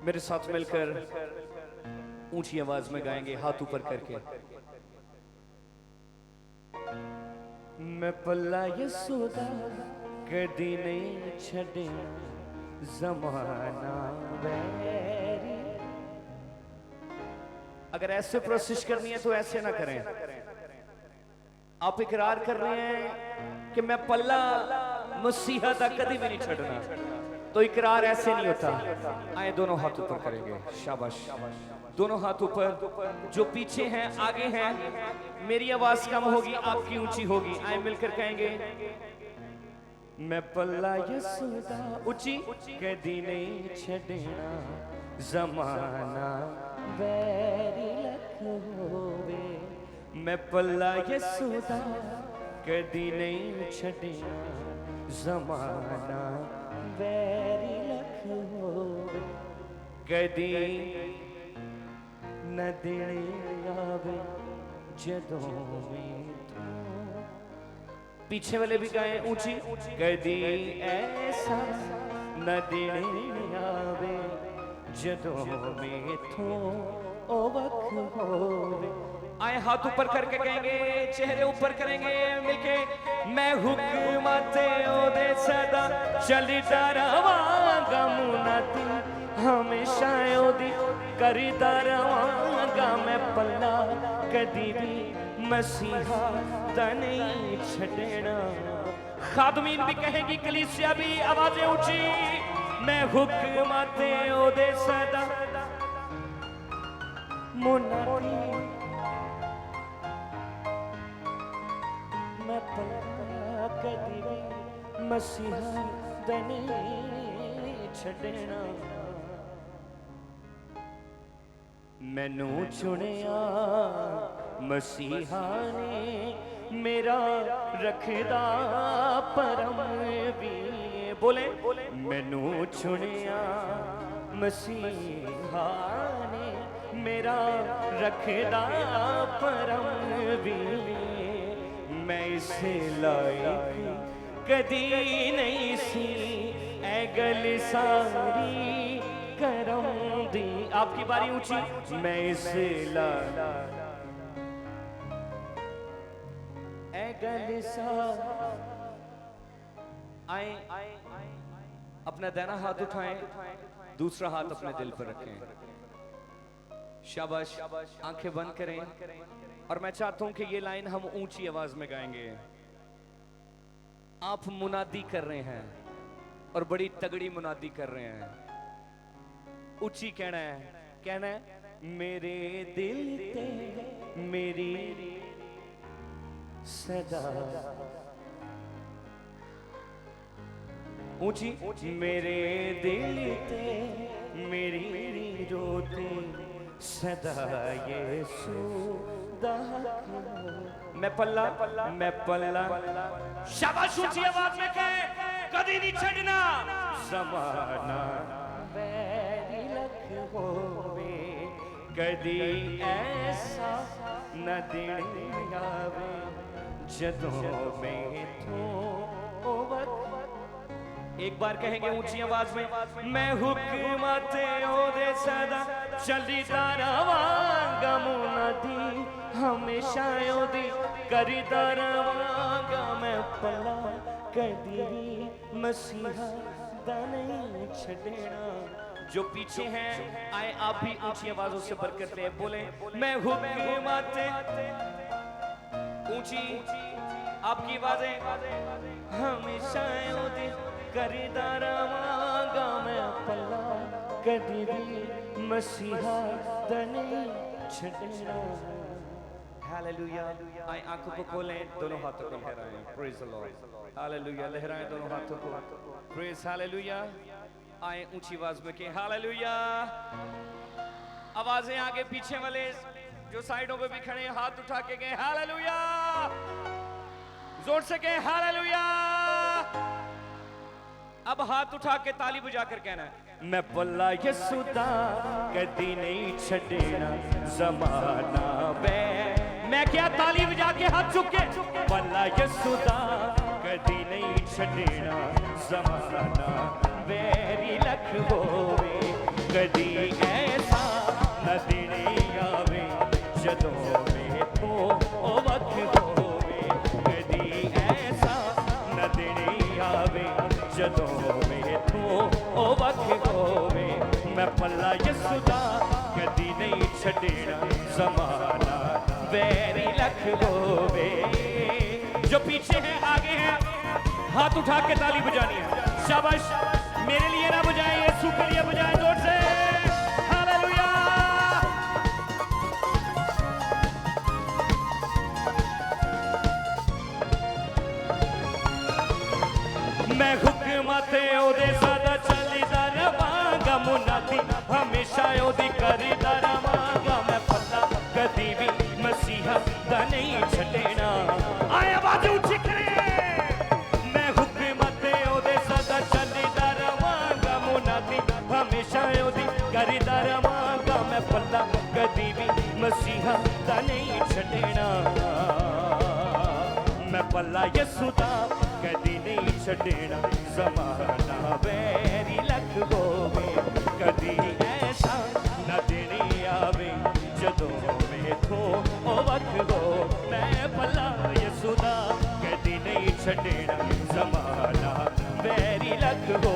मेरे साथ मिलकर ऊंची आवाज में गाएंगे हाथ ऊपर करके। मैं पल्ला यशोदा कदी नहीं छड़े जमाना वैरी। अगर ऐसे प्रोसेस करनी है तो ऐसे ना करें। आप इकरार कर रहे हैं कि मैं पल्ला मसीहा दा कदी भी नहीं छड़ना, तो इकरार ऐसे नहीं होता। आए दोनों हाथ ऊपर करेंगे, शाबाश। दोनों हाथ ऊपर, जो पीछे हैं आगे हैं। मेरी आवाज कम होगी, आपकी ऊंची होगी। आए मिलकर कहेंगे मैं पल्ला यशोदा ऊंची कदी नहीं छड़ना जमाना वैरी लख होवे। मैं पल्ला यशोदा कदी नहीं छड़ना जमाना वैरी लख होवे। कदी न देने आवे जदों में तू। पीछे वाले भी गाएं ऊंची। कदी ऐसा न देने आवे जदों में तू ओ वक्त होवे। आए हाथ ऊपर करके कहेंगे, चेहरे ऊपर करेंगे मिलके। मैं हुक्मते ओदे सदा चलता रवांगा मुनाती हमेशा ओदी करता रवांगा। मैं पल्ला कदी भी मसीहा दा नहीं छड़ना। खादमीन भी कहेगी, कलीसिया भी आवाजें ऊंची। मैं हुक्मते ओदे सदा मुनाती मैं पल्ला कदी भी मसीहा दा नहीं छड़ना। मैनू चुनिया मसीहा ने मेरा रखदा परम भी। बोले मैनू चुनिया मसीहा ने मेरा रखदा परम भी। मैं इसे लायक कदी नहीं सी ऐ गल सारी करम दी। आपकी बारी ऊंची। मैं इसे लायक ऐ गल सारी। आए अपना दाहिना हाथ उठाएं, दूसरा हाथ अपने दिल पर रखें। शाबाश। आंखें बंद करें और मैं चाहता हूं कि ये लाइन हम ऊंची आवाज में गाएंगे। आप मुनादी कर रहे हैं और बड़ी तगड़ी मुनादी कर रहे हैं। ऊंची कहना है मेरे दिल ते मेरी सदा। ऊंची। मेरे दिल ते मेरी रोती सदा यीशु दा। मैं पल्ला शाबाश। ऊंची आवाज में कहे कदी नहीं छड़ना ज़माना वैरी लख होवे। कदी ऐसा न दिन आवे जदों में तू ओ वक्त। एक बार कहेंगे ऊंची आवाज में। मैं हुक्मते ओदे सदा चलता रवांगा मुनादी हमेशा ओदी करता रवांगा। मैं पल्ला कदी भी मसीहा दा नहीं छड़ना। जो पीछे हैं आए आप भी ऊंची आवाजों से बरकत ले। बोले मैं हुक्मते ऊंची। आपकी आवाजें हमेशा ओदी करता रवांगा। मैं पल्ला कदी भी मसीहा दा नहीं छड़ना। हालेलुया। आए आंखों को खोलें, दोनों हाथों को लहराएं। Praise the lord. हालेलुया। लहराएं दोनों हाथों को। Praise hallelujah. आए ऊंची आवाज में के हालेलुया। आवाजें आगे पीछे वाले जो साइडों पे भी खड़े हैं हाथ उठा के गए हालेलुया। जोर से कहें हालेलुया। अब हाथ उठा के ताली बजाकर कहना है मैं पल्ला यशोदा कदी नहीं छड़ना ज़माना वे। मैं क्या ताली बजा के हाथ चुक के पल्ला यशोदा कदी नहीं छड़ना ज़माना वेरी लख होवे। कदी ऐसा न दिने आवे जदों मेथों ओ वक्त होवे कदी ऐसा न दिने आवे जदों मेथों ओ वक्त होवे मैं पल्ला यसू दा कदी नहीं छड़ना ज़माना वैरी लख होवे जो पीछे है आगे है हाथ उठा के ताली बजानी है शाबाश मेरे लिए ना बजाएं यीशु के लिए बजाएं जोर से हालेलुया मैं हुक्मते ओदे सदा चलीदा रवांगा मुनादी हमेशा ओदी करीदा रवांगा मैं पता कदी भी मसीहा दा नहीं छड़ना आए आवाज ऊंची करे मैं हुक्मते ओदे सदा चलीदा रवांगा मुनादी हमेशा ओदी करीदा रवांगा मैं पता कदी भी मसीहा दा नहीं छड़ना मैं पल्ला यसू दा कदी नहीं छड़ना ज़माना वैरी लख होवे कदी ऐसा न दिने आवे जदों मेथों ओ वक्त हो मैं पल्ला यसू दा कदी नहीं छड़ना ज़माना वैरी लख हो